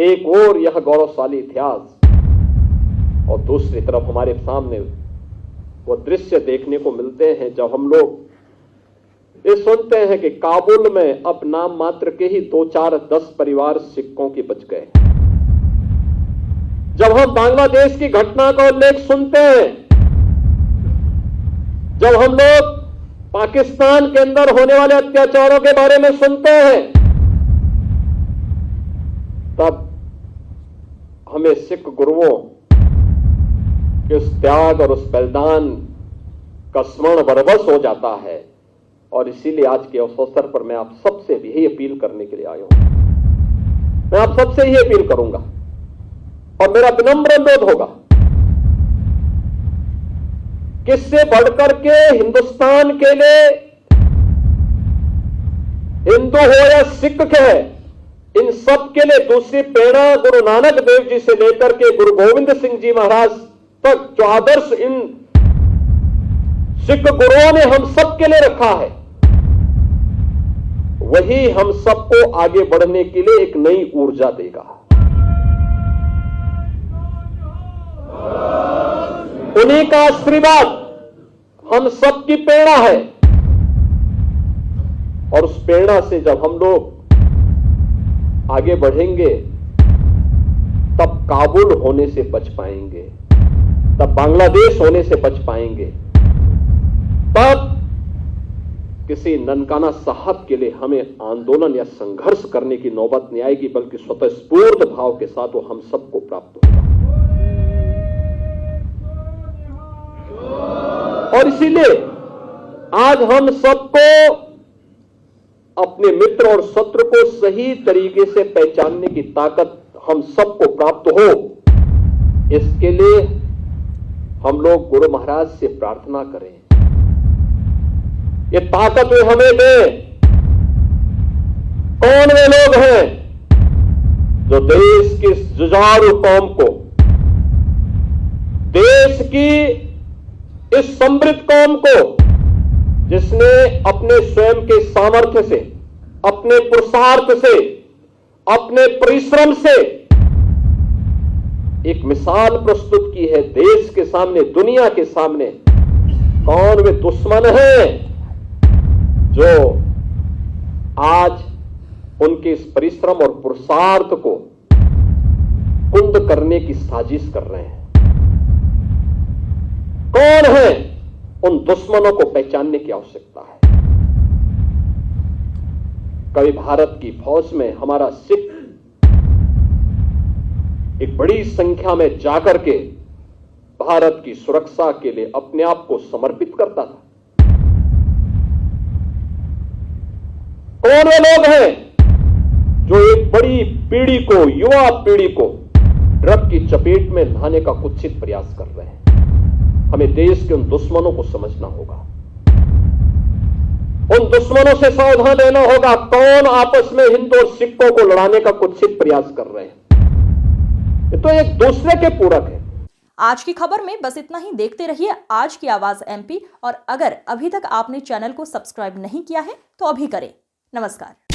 एक ओर यह गौरवशाली इतिहास और दूसरी तरफ हमारे सामने वो दृश्य देखने को मिलते हैं जब हम लोग ये सुनते हैं कि काबुल में अब नाम मात्र के ही 2-4-10 परिवार सिखों के बच गए। जब हम बांग्लादेश की घटना का उल्लेख सुनते हैं, जब हम लोग पाकिस्तान के अंदर होने वाले अत्याचारों के बारे में सुनते हैं, तब हमें सिख गुरुओं के उस त्याग और उस बलिदान का स्मरण बरबस हो जाता है। और इसीलिए आज के उस अवसर पर मैं आप सबसे भी यही अपील करने के लिए आया हूं। मैं आप सबसे यही अपील करूंगा और मेरा विनम्र अनुरोध होगा कि इससे बढ़कर के हिंदुस्तान के लिए, हिंदू हो या सिख है, इन सब के लिए दूसरी प्रेरणा गुरु नानक देव जी से लेकर के गुरु गोविंद सिंह जी महाराज तक जो आदर्श इन सिख गुरुओं ने हम सब के लिए रखा है, वही हम सबको आगे बढ़ने के लिए एक नई ऊर्जा देगा। उन्हीं का आशीर्वाद हम सबकी प्रेरणा है और उस प्रेरणा से जब हम लोग आगे बढ़ेंगे तब काबुल होने से बच पाएंगे, तब बांग्लादेश होने से बच पाएंगे, तब किसी ननकाना साहब के लिए हमें आंदोलन या संघर्ष करने की नौबत नहीं आएगी, बल्कि स्वतःस्फूर्त भाव के साथ वो हम सबको प्राप्त होगा। और इसीलिए आज हम सबको अपने मित्र और शत्रु को सही तरीके से पहचानने की ताकत हम सबको प्राप्त हो, इसके लिए हम लोग गुरु महाराज से प्रार्थना करें, ये ताकत वे हमें दें। कौन वे लोग हैं जो देश की जुझारू कौम को, देश की इस समृद्ध कौम को, जिसने अपने स्वयं के सामर्थ्य से, अपने पुरुषार्थ से, अपने परिश्रम से एक मिसाल प्रस्तुत की है देश के सामने, दुनिया के सामने। कौन वे दुश्मन हैं जो आज उनके इस परिश्रम और पुरुषार्थ को कुंद करने की साजिश कर रहे हैं? कौन है? उन दुश्मनों को पहचानने की आवश्यकता है। कभी भारत की फौज में हमारा सिख एक बड़ी संख्या में जाकर के भारत की सुरक्षा के लिए अपने आप को समर्पित करता था। कौन वे लोग हैं जो एक बड़ी पीढ़ी को, युवा पीढ़ी को ड्रग की चपेट में लाने का कुत्सित प्रयास कर रहे हैं? हमें देश के उन दुश्मनों को समझना होगा, उन दुश्मनों से सावधान रहना होगा। कौन आपस में हिंदू और सिखों को लड़ाने का कुत्सित प्रयास कर रहे हैं? ये तो एक दूसरे के पूरक है। आज की खबर में बस इतना ही। देखते रहिए आज की आवाज MP और अगर अभी तक आपने चैनल को सब्सक्राइब नहीं किया है तो अभी करें। नमस्कार।